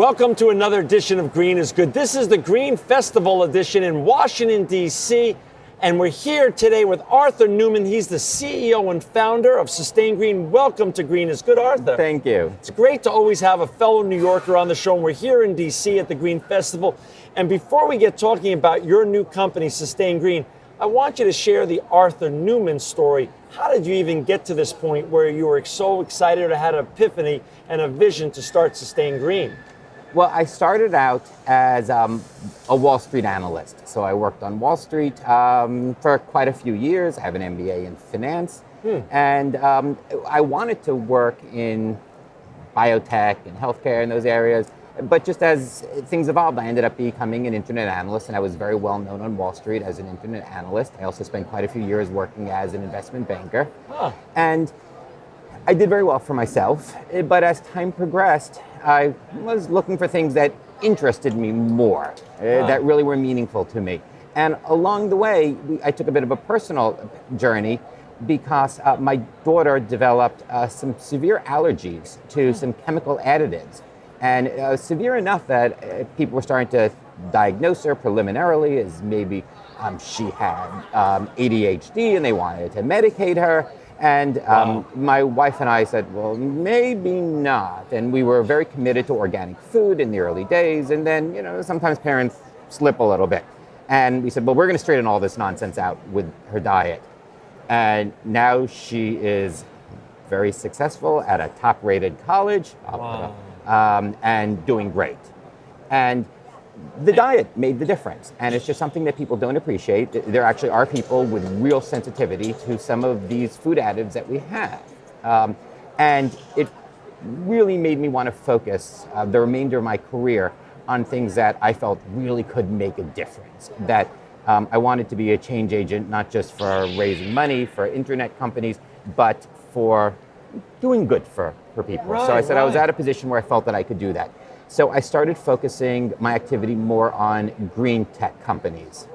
Welcome to another edition of Green is Good. This is the Green Festival edition in Washington, D.C., and we're here today with Arthur Newman. He's the CEO and founder of Sustain Green. Welcome to Green is Good, Arthur. Thank you. It's great to always have a fellow New Yorker on the show, and we're here in D.C. at the Green Festival. And before we get talking about your new company, Sustain Green, I want you to share the Arthur Newman story. How did you even get to this point where you were so excited or had an epiphany and a vision to start Sustain Green? Well, I started out as a Wall Street analyst. So I worked on Wall Street for quite a few years. I have an MBA in finance. And I wanted to work in biotech and healthcare in those areas. But just as things evolved, I ended up becoming an internet analyst, and I was very well known on Wall Street as an internet analyst. I also spent quite a few years working as an investment banker. And I did very well for myself, but as time progressed, I was looking for things that interested me more, that really were meaningful to me. And along the way, I took a bit of a personal journey because my daughter developed some severe allergies to some chemical additives. And severe enough that people were starting to diagnose her preliminarily as maybe she had ADHD and they wanted to medicate her. And my wife and I said, well, maybe not. And we were very committed to organic food in the early days. And then, sometimes parents slip a little bit. And we said, well, we're going to straighten all this nonsense out with her diet. And now she is very successful at a top-rated college and doing great. And the diet made the difference, and it's just something that people don't appreciate. There actually are people with real sensitivity to some of these food additives that we have. And it really made me want to focus the remainder of my career on things that I felt really could make a difference. That I wanted to be a change agent, not just for raising money for internet companies, but for doing good for people. So I said I was at a position where I felt that I could do that. So I started focusing my activity more on green tech companies.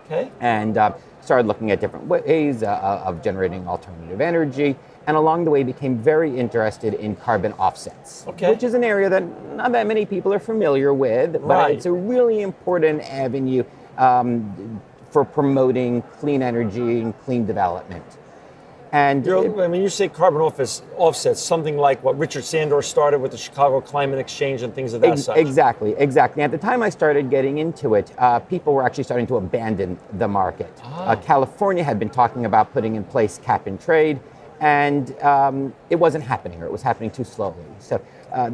Okay. And started looking at different ways of generating alternative energy. And along the way became very interested in carbon offsets, which is an area that not that many people are familiar with, but it's a really important avenue for promoting clean energy and clean development. And when you say carbon offsets, something like what Richard Sandor started with the Chicago Climate Exchange and things of that such. Exactly. At the time I started getting into it, people were actually starting to abandon the market. California had been talking about putting in place cap and trade, and it wasn't happening, or it was happening too slowly. So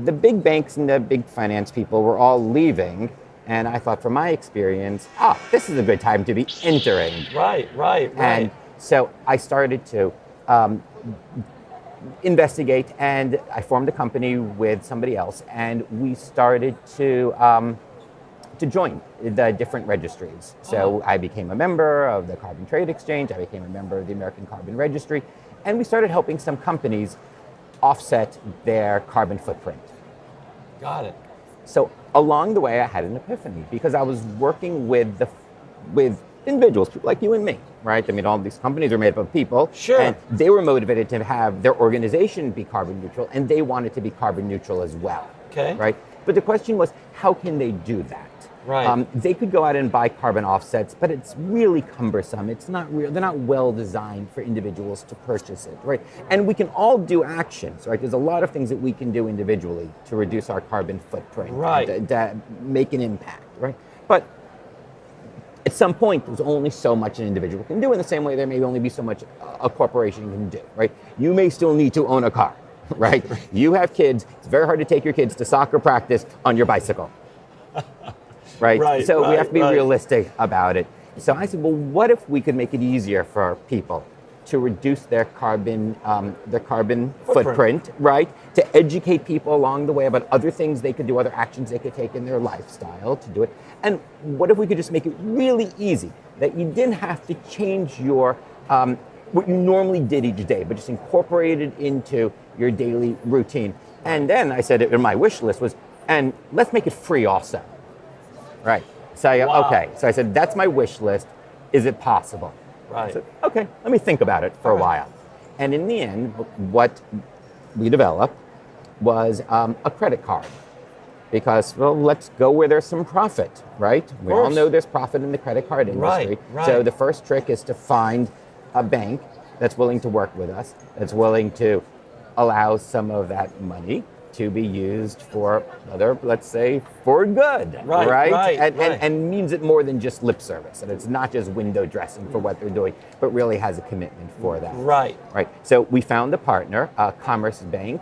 the big banks and the big finance people were all leaving, and I thought, from my experience, this is a good time to be entering. Right. And so I started to investigate, and I formed a company with somebody else, and we started to join the different registries. So I became a member of the Carbon Trade Exchange, I became a member of the American Carbon Registry, and we started helping some companies offset their carbon footprint. Got it. So along the way, I had an epiphany because I was working with individuals, people like you and me, right? I mean, all these companies are made up of people. Sure. And they were motivated to have their organization be carbon neutral, and they wanted to be carbon neutral as well. Okay. Right? But the question was, how can they do that? Right. They could go out and buy carbon offsets, but it's really cumbersome. It's not real. They're not well designed for individuals to purchase it, right? And we can all do actions, right? There's a lot of things that we can do individually to reduce our carbon footprint, right? To make an impact, right? But at some point, there's only so much an individual can do. In the same way, there may only be so much a corporation can do, right? You may still need to own a car, right? You have kids. It's very hard to take your kids to soccer practice on your bicycle, right? So we have to be realistic about it. So I said, well, what if we could make it easier for people to reduce their carbon footprint, right? To educate people along the way about other things they could do, other actions they could take in their lifestyle to do it. And what if we could just make it really easy, that you didn't have to change your what you normally did each day, but just incorporate it into your daily routine. And then I said, in my wish list was, and let's make it free also, right? So so I said, that's my wish list. Is it possible? Right. I said, okay, let me think about it for a while. And in the end, what we developed was a credit card because, well, let's go where there's some profit, right? We all course. know there's profit in the credit card industry. Right. So the first trick is to find a bank that's willing to work with us, that's willing to allow some of that money to be used for other, let's say, for good, Right. And means it more than just lip service, and it's not just window dressing for what they're doing, but really has a commitment for that. Right. So we found a partner, Commerce Bank,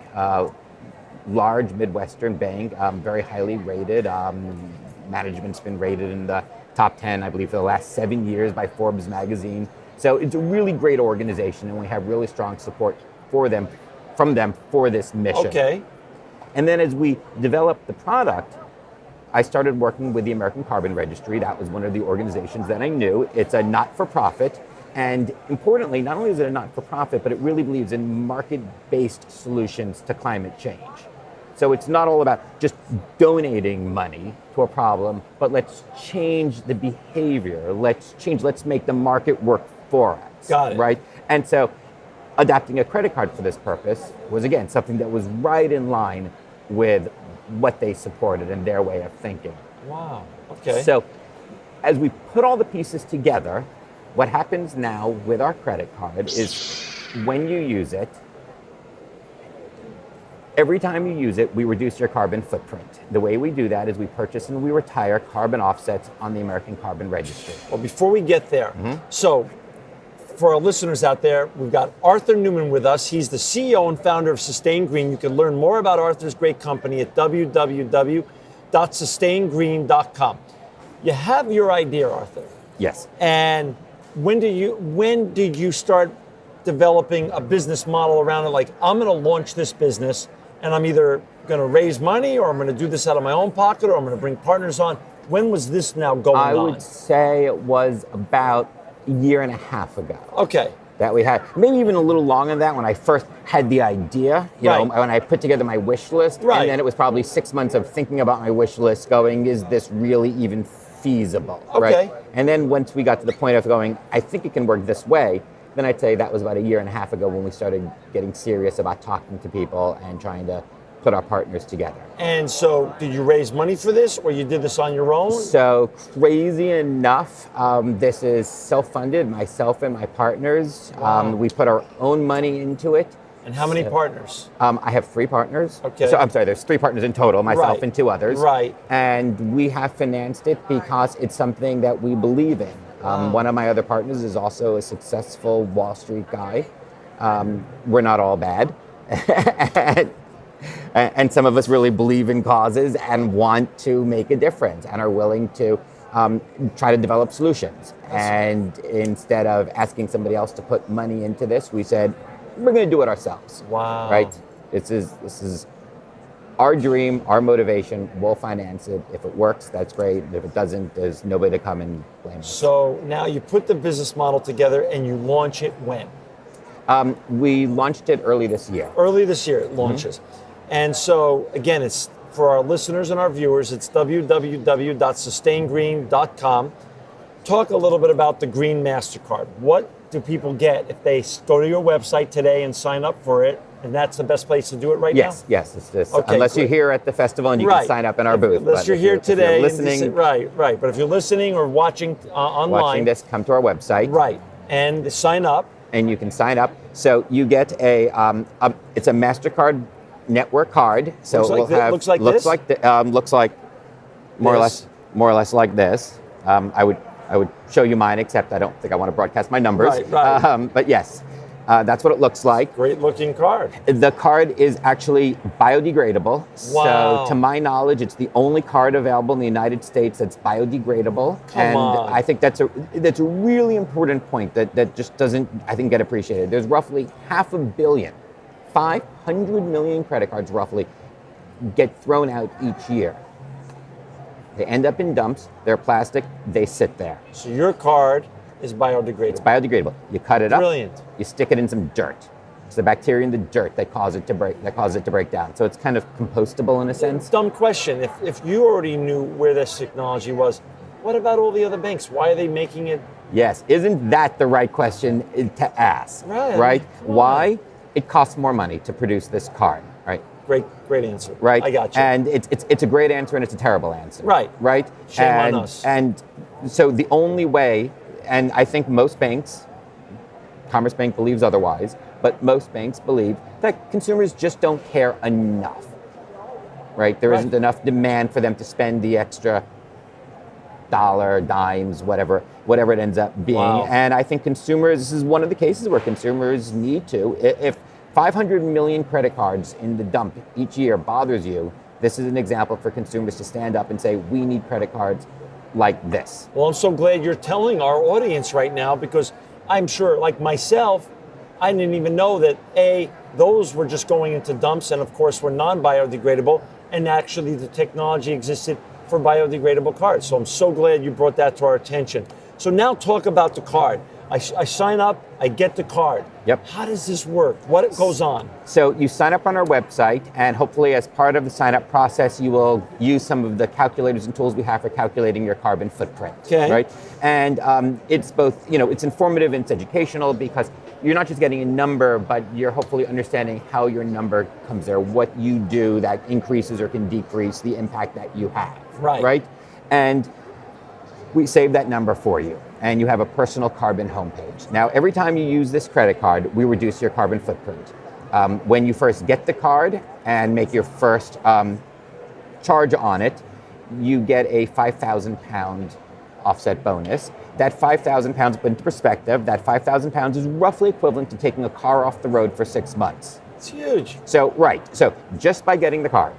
large Midwestern bank, very highly rated. Management's been rated in the top 10, I believe, for the last 7 years by Forbes magazine. So it's a really great organization, and we have really strong support from them for this mission. Okay. And then as we developed the product, I started working with the American Carbon Registry. That was one of the organizations that I knew. It's a not-for-profit. And importantly, not only is it a not-for-profit, but it really believes in market-based solutions to climate change. So it's not all about just donating money to a problem, but let's change the behavior. Let's make the market work for us. Got it. Right? And so adopting a credit card for this purpose was, again, something that was right in line with what they supported and their way of thinking. Wow. Okay. So as we put all the pieces together, what happens now with our credit card is when you use it, every time you use it, we reduce your carbon footprint. The way we do that is we purchase and we retire carbon offsets on the American Carbon Registry. Well, before we get there, so for our listeners out there, we've got Arthur Newman with us. He's the CEO and founder of Sustain Green. You can learn more about Arthur's great company at www.sustaingreen.com. You have your idea, Arthur. Yes. And when did you start developing a business model around it? Like, I'm going to launch this business, and I'm either going to raise money, or I'm going to do this out of my own pocket, or I'm going to bring partners on. When was this now going on? I would say it was about a year and a half ago. Okay. That we had, maybe even a little longer than that, when I first had the idea, you know, when I put together my wish list, and then it was probably 6 months of thinking about my wish list, going, is this really even feasible? Okay. Right? And then once we got to the point of going, I think it can work this way, then I'd say that was about a year and a half ago when we started getting serious about talking to people and trying to put our partners together. And so did you raise money for this, or you did this on your own? So crazy enough, this is self-funded, myself and my partners. Wow. We put our own money into it. And how many partners? I have 3 partners. Okay. So I'm sorry, there's 3 partners in total, myself and 2 others. Right. And we have financed it because it's something that we believe in. One of my other partners is also a successful Wall Street guy. We're not all bad. And some of us really believe in causes and want to make a difference and are willing to try to develop solutions. And instead of asking somebody else to put money into this, we said, we're going to do it ourselves. Wow. Right? This is our dream, our motivation. We'll finance it. If it works, that's great. If it doesn't, there's nobody to come and blame us. So now you put the business model together and you launch it when? We launched it early this year. Early this year it launches. And so, again, it's for our listeners and our viewers, it's www.sustaingreen.com. Talk a little bit about the Green MasterCard. What do people get if they go to your website today and sign up for it? And that's the best place to do it right now? Yes. It's this. Okay, unless you're here at the festival and you can sign up in our booth. Unless you're here today. If you're listening. Right. But if you're listening or watching online. Watching this, come to our website. Right. And sign up. And you can sign up. So you get it's a MasterCard network card. So looks like more or less like this. I would show you mine, except I don't think I want to broadcast my numbers. Right. But yes, that's what it looks like. Great looking card. The card is actually biodegradable. Wow. So to my knowledge, it's the only card available in the United States that's biodegradable. Come on. I think that's a really important point that just doesn't, I think, get appreciated. There's roughly 500 million credit cards roughly get thrown out each year. They end up in dumps, they're plastic, they sit there. So your card is biodegradable. It's biodegradable. You cut it up, Brilliant. You stick it in some dirt. It's the bacteria in the dirt that cause it to break down. So it's kind of compostable in a sense. Dumb question. If you already knew where this technology was, what about all the other banks? Why are they making it? Yes, isn't that the right question to ask? Right. Right? Why? It costs more money to produce this card, right? great answer. Right. I got you. And it's a great answer and it's a terrible answer. Right. Right. Shame on us. And so the only way, and I think most banks, Commerce Bank believes otherwise, but most banks believe that consumers just don't care enough. Right. There isn't enough demand for them to spend the extra dollar, dimes, whatever it ends up being. Wow. And I think consumers, this is one of the cases where consumers need to, if 500 million credit cards in the dump each year bothers you, this is an example for consumers to stand up and say, we need credit cards like this. Well, I'm so glad you're telling our audience right now, because I'm sure, like myself, I didn't even know that those were just going into dumps, and of course were non-biodegradable, and actually the technology existed for biodegradable cards. So I'm so glad you brought that to our attention. So now talk about the card. I sign up, I get the card. Yep. How does this work? What goes on? So you sign up on our website, and hopefully as part of the sign up process, you will use some of the calculators and tools we have for calculating your carbon footprint. Okay. Right? And it's both, it's informative and it's educational, because you're not just getting a number, but you're hopefully understanding how your number comes there, what you do that increases or can decrease the impact that you have. Right. Right? And we save that number for you, and you have a personal carbon homepage. Now, every time you use this credit card, we reduce your carbon footprint. When you first get the card and make your first charge on it, you get a 5,000 pound offset bonus. That 5,000 pounds, put into perspective, that 5,000 pounds is roughly equivalent to taking a car off the road for 6 months. It's huge. So just by getting the card,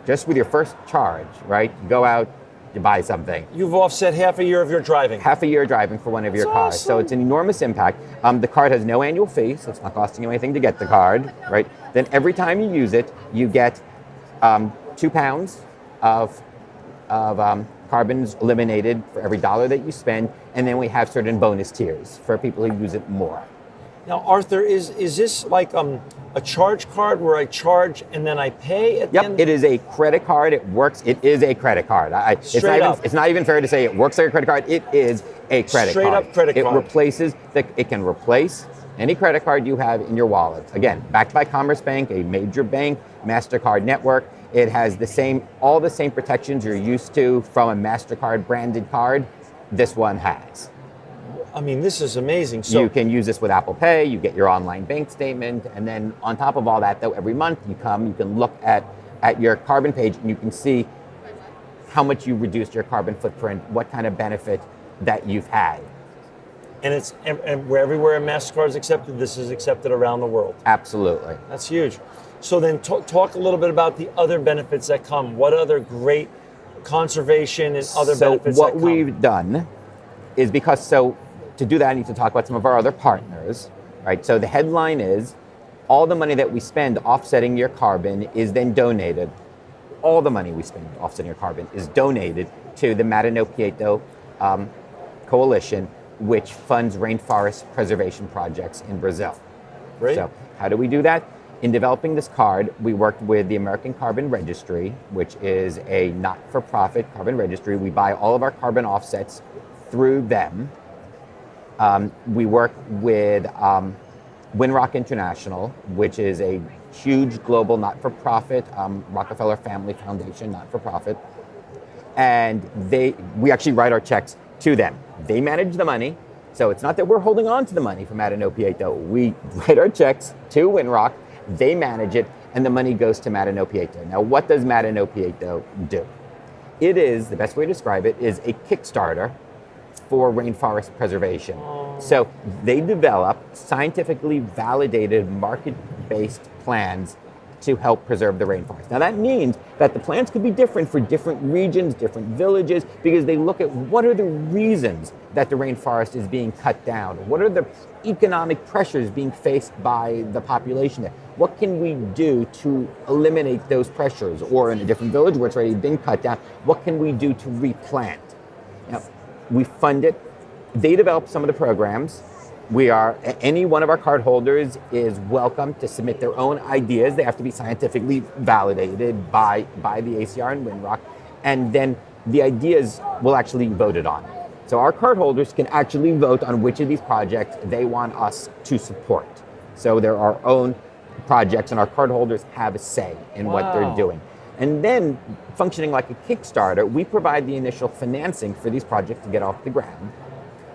just with your first charge, right, you go out, you buy something. You've offset half a year of your driving. Half a year driving for one of your cars. Awesome. So it's an enormous impact. The card has no annual fee, so it's not costing you anything to get the card, right? Then every time you use it, you get 2 pounds of carbons eliminated for every dollar that you spend, and then we have certain bonus tiers for people who use it more. Now, Arthur, is this like a charge card where I charge and then I pay at the end? Yep, it is a credit card. It works. It is a credit card. Straight up. It's not even fair to say it works like a credit card. It is a credit card. Straight up credit card. It can replace any credit card you have in your wallet. Again, backed by Commerce Bank, a major bank, MasterCard network. It has all the same protections you're used to from a MasterCard branded card. This one has. I mean, this is amazing. So you can use this with Apple Pay, you get your online bank statement, and then on top of all that, though, every month you can look at your carbon page, and you can see how much you reduced your carbon footprint, what kind of benefit that you've had. And where everywhere MasterCard is accepted, this is accepted around the world. Absolutely. That's huge. So then talk a little bit about the other benefits that come. What other great conservation and other benefits that come? So what we've done is to do that, I need to talk about some of our other partners, right? So the headline is, all the money that we spend offsetting your carbon is then donated. All the money we spend offsetting your carbon is donated to the Matano Prieto Coalition, which funds rainforest preservation projects in Brazil. Great. So how do we do that? In developing this card, we worked with the American Carbon Registry, which is a not-for-profit carbon registry. We buy all of our carbon offsets through them. We work with Winrock International, which is a huge global not-for-profit, Rockefeller Family Foundation not-for-profit. And we actually write our checks to them. They manage the money. So it's not that we're holding on to the money from Matano Prieto. We write our checks to Winrock, they manage it, and the money goes to Matano Prieto. Now, what does Matano Prieto do? It is, the best way to describe it, is a Kickstarter for rainforest preservation. So they develop scientifically validated, market-based plans to help preserve the rainforest. Now that means that the plans could be different for different regions, different villages, because they look at what are the reasons that the rainforest is being cut down? What are the economic pressures being faced by the population there? What can we do to eliminate those pressures? Or in a different village where it's already been cut down, what can we do to replant? Now, we fund it. They develop some of the programs. Any one of our card holders is welcome to submit their own ideas. They have to be scientifically validated by the ACR and Winrock, and then the ideas will actually be voted on. So our card holders can actually vote on which of these projects they want us to support. So they're our own projects, and our cardholders have a say in what they're Wow. doing. And then, functioning like a Kickstarter, we provide the initial financing for these projects to get off the ground.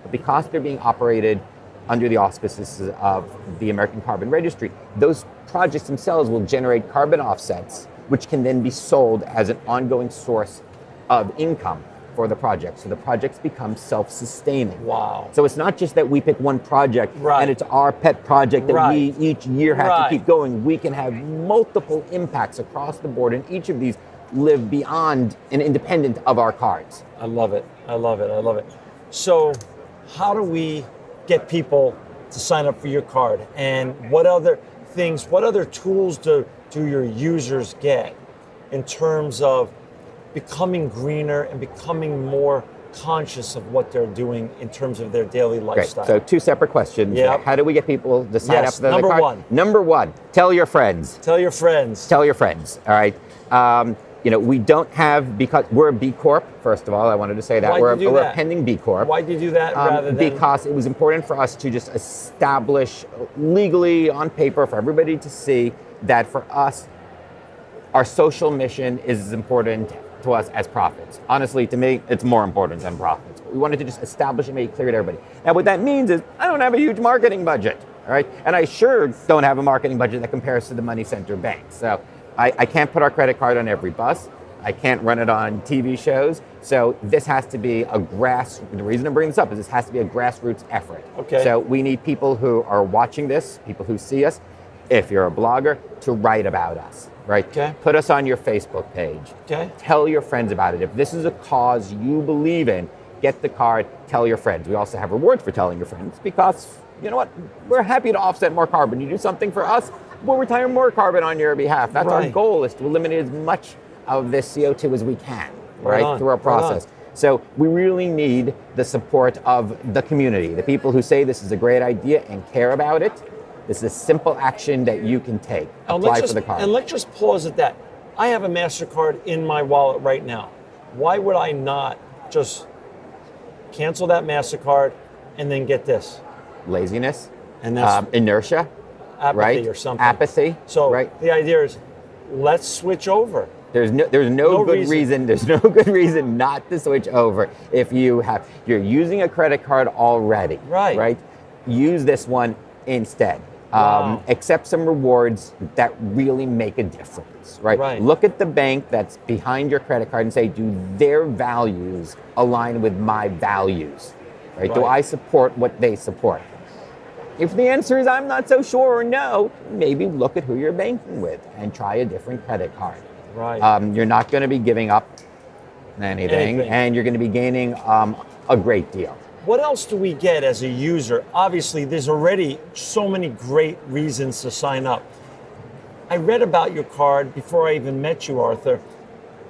But because they're being operated under the auspices of the American Carbon Registry, those projects themselves will generate carbon offsets, which can then be sold as an ongoing source of income for the project. So the projects become self-sustaining. Wow. So it's not just that we pick one project Right. and it's our pet project that Right. we each year have Right. to keep going. We can have multiple impacts across the board, and each of these live beyond and independent of our cards. I love it. I love it. I love it. So, how do we get people to sign up for your card? And what other things, what other tools do your users get in terms of becoming greener and becoming more conscious of what they're doing in terms of their daily Great. lifestyle? So two separate questions. Yep. How do we get people to sign Yes, up for the number card? one. Number one, tell your friends. Tell your friends. Tell your friends, all right? We don't have, because we're a B Corp, first of all, I wanted to say that. Why'd We're you do a that? pending B Corp. Why'd you do that rather than... Because it was important for us to just establish legally on paper for everybody to see that for us, our social mission is as important to us as profits. Honestly, to me, it's more important than profits. We wanted to just establish and make it clear to everybody. Now, what that means is I don't have a huge marketing budget, all right? And I sure don't have a marketing budget that compares to the money center banks. So I can't put our credit card on every bus. I can't run it on TV shows. So this has to be the reason I'm bringing this up is this has to be a grassroots effort. Okay. So we need people who are watching this, people who see us, if you're a blogger, to write about us, right? Okay. Put us on your Facebook page. Okay. Tell your friends about it. If this is a cause you believe in, get the card, tell your friends. We also have rewards for telling your friends because, you know what, we're happy to offset more carbon. You do something for us, we'll retire more carbon on your behalf. That's our Right. goal, is to eliminate as much of this CO2 as we can, Right right, on, through our right on. process. So we really need the support of the community, the people who say this is a great idea and care about it. This is a simple action that you can take. Apply for the card. And let's just pause at that. I have a MasterCard in my wallet right now. Why would I not just cancel that MasterCard and then get this? Laziness, And that's inertia, apathy right? or something. Apathy. So right. the idea is, let's switch over. There's no No good reason. There's no good reason not to switch over if you're using a credit card already. Right. Right. Use this one instead. Wow. Accept some rewards that really make a difference. Right. Right. Look at the bank that's behind your credit card and say, do their values align with my values? Right. Do Right. I support what they support? If the answer is I'm not so sure or no, maybe look at who you're banking with and try a different credit card. Right. You're not going to be giving up anything, and you're going to be gaining a great deal. What else do we get as a user? Obviously, there's already so many great reasons to sign up. I read about your card before I even met you, Arthur.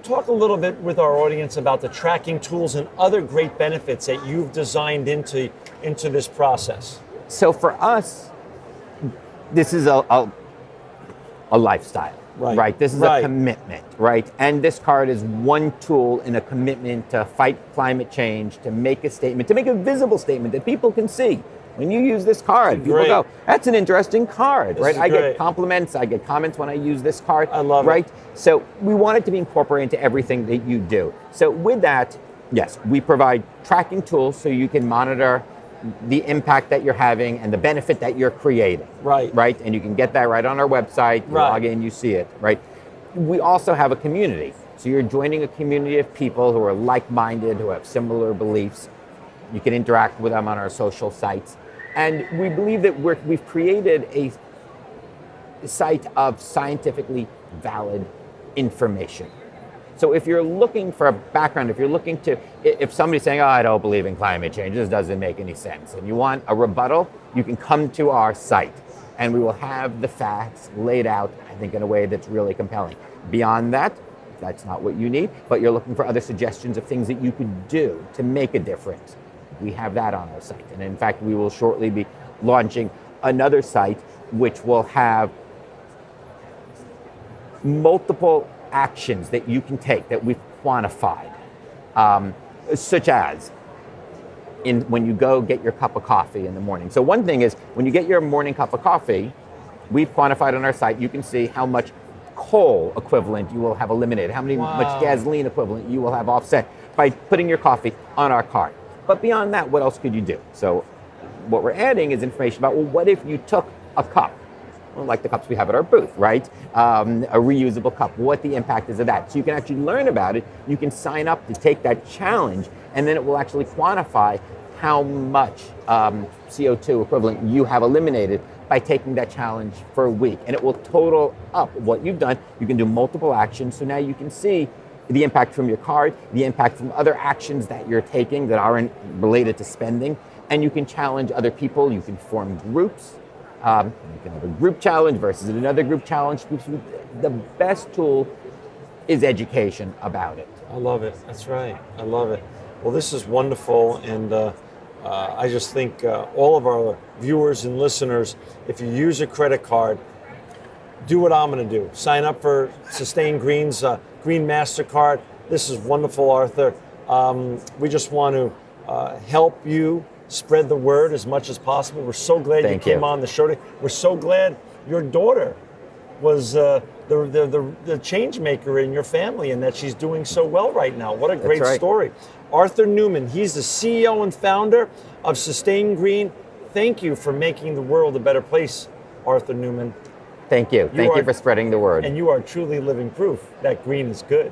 Talk a little bit with our audience about the tracking tools and other great benefits that you've designed into this process. So for us, this is a lifestyle, Right. This is Right. a commitment, right? And this card is one tool in a commitment to fight climate change, to make a statement, to make a visible statement that people can see. When you use this card, people Great. go, that's an interesting card, This right? is I great. get compliments, I get comments when I use this card. I love it. right? So we want it to be incorporated into everything that you do. So with that, yes, we provide tracking tools so you can monitor the impact that you're having and the benefit that you're creating. Right. And you can get that right on our website. You Right. log in, you see it, right? We also have a community. So you're joining a community of people who are like-minded, who have similar beliefs. You can interact with them on our social sites. And we believe that we've created a site of scientifically valid information. So if you're looking for a background, if somebody's saying, oh, I don't believe in climate change, this doesn't make any sense, and you want a rebuttal, you can come to our site and we will have the facts laid out, I think, in a way that's really compelling. Beyond that, that's not what you need, but you're looking for other suggestions of things that you could do to make a difference. We have that on our site. And in fact, we will shortly be launching another site which will have multiple actions that you can take that we've quantified, such as when you go get your cup of coffee in the morning. So one thing is when you get your morning cup of coffee, we've quantified on our site. You can see how much coal equivalent you will have eliminated, how much gasoline equivalent you will have offset by putting your coffee on our card. But beyond that, what else could you do? So what we're adding is information about, well, what if you took a cup, well, like the cups we have at our booth, right? A reusable cup, what the impact is of that. So you can actually learn about it. You can sign up to take that challenge, and then it will actually quantify how much CO2 equivalent you have eliminated by taking that challenge for a week. And it will total up what you've done. You can do multiple actions. So now you can see the impact from your card, the impact from other actions that you're taking that aren't related to spending. And you can challenge other people. You can form groups. You can have a group challenge versus another group challenge. The best tool is education about it. I love it. That's right. I love it. Well, this is wonderful. And I just think all of our viewers and listeners, if you use a credit card, do what I'm going to do. Sign up for Sustain Green's Green MasterCard. This is wonderful, Arthur. We just want to help you spread the word as much as possible. We're so glad you came on the show today. We're so glad your daughter was the change maker in your family and that she's doing so well right now. What a great story. Arthur Newman, he's the CEO and founder of Sustain Green. Thank you for making the world a better place, Arthur Newman. Thank you. Thank you for spreading the word. And you are truly living proof that green is good.